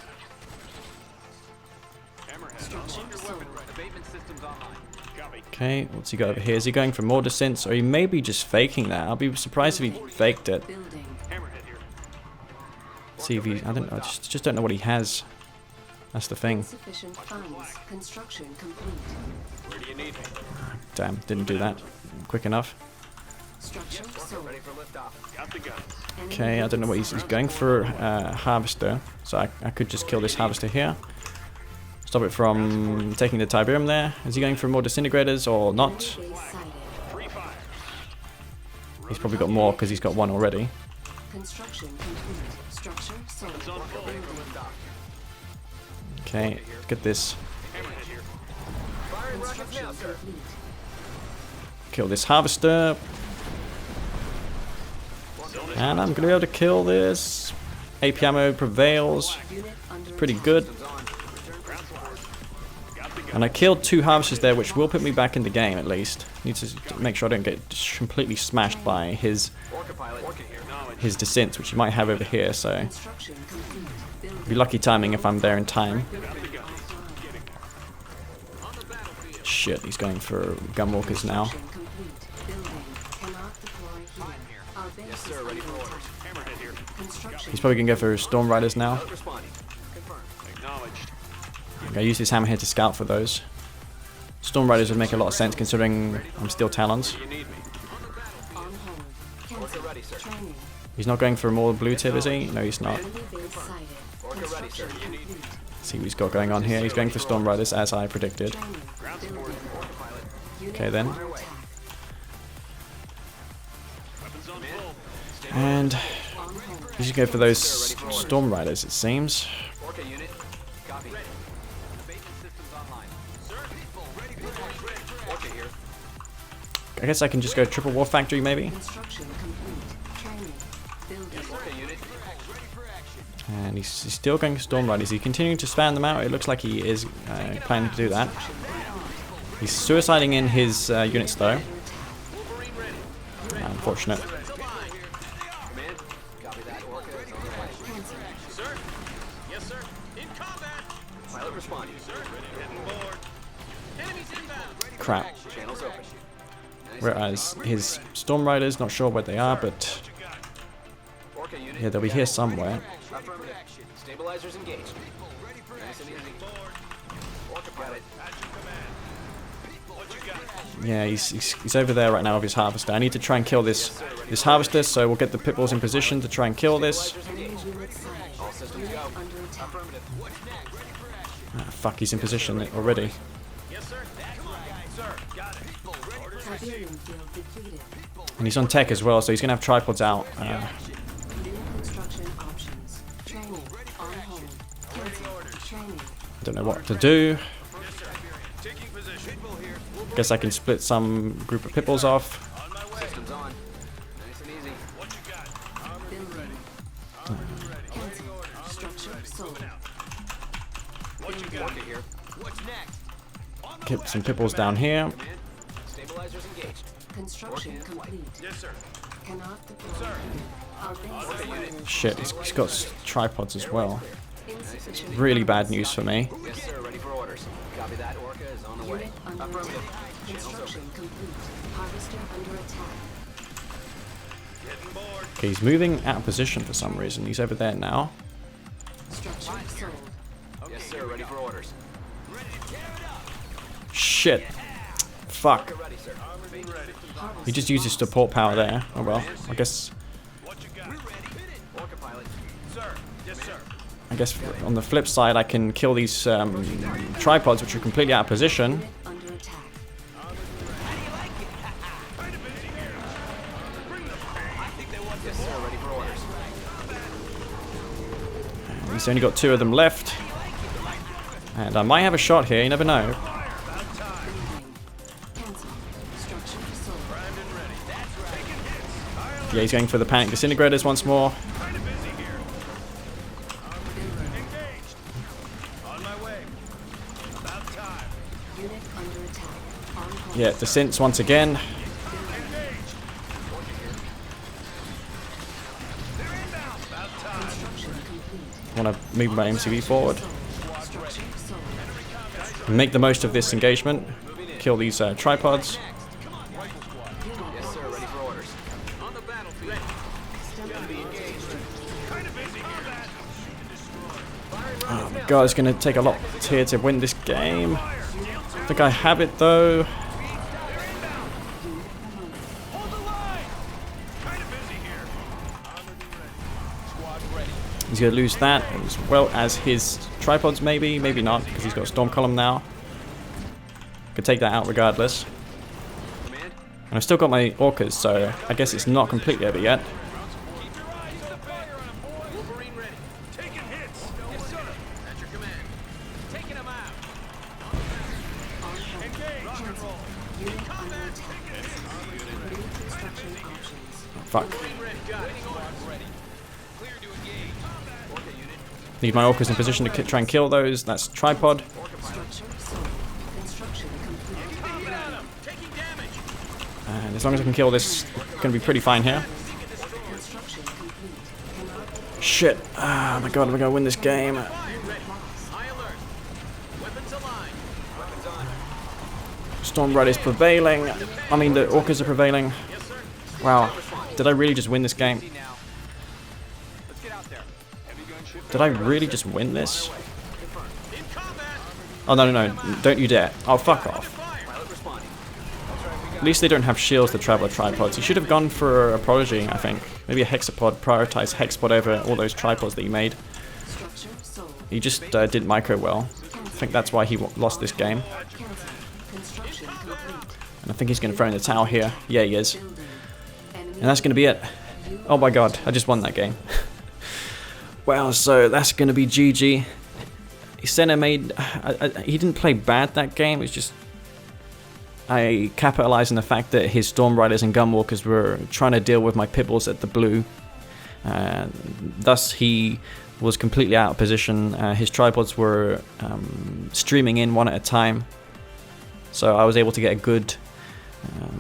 Okay, what's he got over here? Is he going for more descents, or he may be just faking that? I'll be surprised if he faked it. Building. See if he, I don't know, I just don't know what he has. That's the thing. Insufficient funds. Construction complete. Damn, didn't do that quick enough. Structure sold. Okay, I don't know what he's going for. Harvester, so I could just kill this harvester here. Stop it from taking the Tiberium there. Is he going for more disintegrators or not? Base sighted. He's probably got more because he's got one already. Construction complete. Structure sold. Building. Okay, get this. Construction complete. Kill this harvester. And I'm going to be able to kill this. AP ammo prevails. Unit under Pretty attack. good. And I killed 2 harvesters there, which will put me back in the game at least. Need to make sure I don't get completely smashed by his descents, which he might have over here. So Construction complete. Building. be lucky timing if I'm there in time. Shit, he's going for gunwalkers now. Construction complete. Building. Cannot deploy here. Our base is under attack. Construction. He's probably gonna go for Storm Riders now. I'm gonna use this hammerhead to scout for those. Storm Riders would make a lot of sense considering I'm still Talons. On hold. Cancel. Training. He's not going for more blue tip, is he? No, he's not. Enemy base sighted. Construction complete. See what he's got going on here. He's going for Storm Riders as I predicted. Training. Building. Unit Okay then. under attack. And On hold. he's gonna go for those Storm Riders, it seems. I guess I can just go triple war factory maybe. Construction complete. Training. Building. And he's still going for Storm Riders. Is he continuing to spam them out? It looks like he is planning to do that. He's suiciding in his units though. Unfortunate. Crap. Whereas his Storm Riders, not sure where they are, but yeah, they'll be here somewhere. Stabilizers engaged. Nice and easy. Got it. Yeah, he's over there right now with his harvester. I need to try and kill this harvester, so we'll get the pitbulls in position to try and kill this. Enemy unit sighted. All systems Unit go. under attack. Affirmative. Ah, fuck, he's in position already. Tiberium field depleted. And he's on tech as well, so he's going to have tripods out. New construction options. Training. On hold. Cancel. Training. I don't know what to do. Guess I can split some group of pitbulls off. Systems on. Nice and easy. Building. Cancel. Structure sold. Orca here. What's next? Get some pitbulls down here. Stabilizers engaged. Construction complete. Yes, sir. Cannot deploy here. Our base Shit, he's got tripods as well. insufficient. Really bad news for me. Yes, sir. Ready for orders. Copy that. Orca is on the way. Unit under Affirmative. attack. Channels Construction open. complete. Harvester under attack. Getting bored. Okay, he's moving out of position for some reason. He's over there now. Structure sold. Yes, sir. Ready for orders. Ready to tear it up. Shit. Fuck. Ready, sir. Harvester He just used his support power there. Oh well. I guess What you got? We're ready. Hit it. Orca pilot. Sir. Yes, sir. on the flip side I can kill these tripods which are completely out of position. unit under attack. Yes, sir. Ready for orders. He's only got 2 of them left. And I might have a shot here, you never know. Building. Cancel. Structure sold. Yeah, he's going for the panic disintegrators once more. Kind of busy here. Engaged. On my way. About time. Unit under attack. On course. Yeah, descents once again. Engaged. They're inbound. About time. Construction complete. Want to move my MCV forward. Structure sold. Make the most of this engagement. Kill these tripods. Yes, sir. Ready for orders. On the battlefield. Kind of busy here. Oh my god, it's going to take a lot here to win this game. I think I have it though. Hold the line. Kind of busy here. Squad ready. He's going to lose that as well as his tripods maybe. Maybe not because he's got a storm column now. Could take that out regardless. Command. And I've still got my orcas, so I guess it's not completely over yet. Keep your eyes on the fire on 'em, boys. Wolverine ready. Taking hits. Yes, sir. At your command. Taking them out. Engage. Rock and roll. Unit under attack. New construction options. Fuck. Ready. Got it. Ready. Clear to engage. Orca unit. Need my orcas in position to try and kill those. That's tripod. Orca pilot. Structure sold. Construction complete. Coming at 'em. Taking damage. And as long as I can kill this, it's going to be pretty fine here. Construction complete. Cannot Shit. Oh my god, am I going to win this game? High alert. Weapons aligned. Weapons on. Storm Riders prevailing. I mean, the orcas are prevailing. Yes, sir. Wow. Did I really just win this game? See now. Let's get out there. Heavy gun ship. Did I really just win this? Confirmed. In combat. Oh, no, no, no. Don't you dare. Oh, fuck off. Fire. Pilot responding. At least they don't have shields, the Traveler tripods. You should have gone for a Prodigy, I think. Maybe a Hexapod. Prioritize Hexapod over all those tripods that you made. structure sold. He just didn't micro well. I think that's why he lost this game. Cancel. Construction complete. And I think he's going to throw in the towel here. Yeah, he is. Building. Enemy And that's going to be it. Oh my god, I just won that game. Well, so that's going to be GG. Senna made... he didn't play bad that game, it's just... I capitalized on the fact that his Storm Riders and Gunwalkers were trying to deal with my Pibbles at the blue. Thus, he was completely out of position. His tripods were streaming in one at a time. So I was able to get a good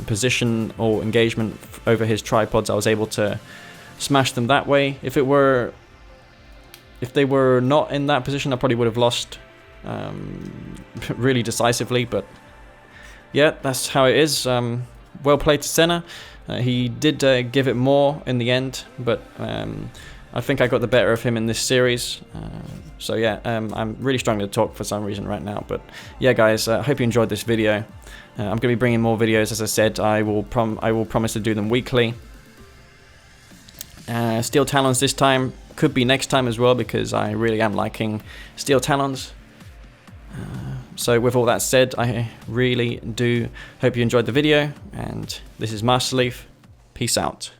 position or engagement over his tripods. I was able to smash them that way. If they were not in that position, I probably would have lost really decisively. But yeah, that's how it is. Well played to Senna. He did give it more in the end, but I think I got the better of him in this series. So yeah, I'm really struggling to talk for some reason right now. But yeah, guys, I hope you enjoyed this video. I'm going to be bringing more videos, as I said. I will promise to do them weekly. Steel Talons this time, could be next time as well, because I really am liking Steel Talons. So with all that said, I really do hope you enjoyed the video, and this is Master Leaf. Peace out.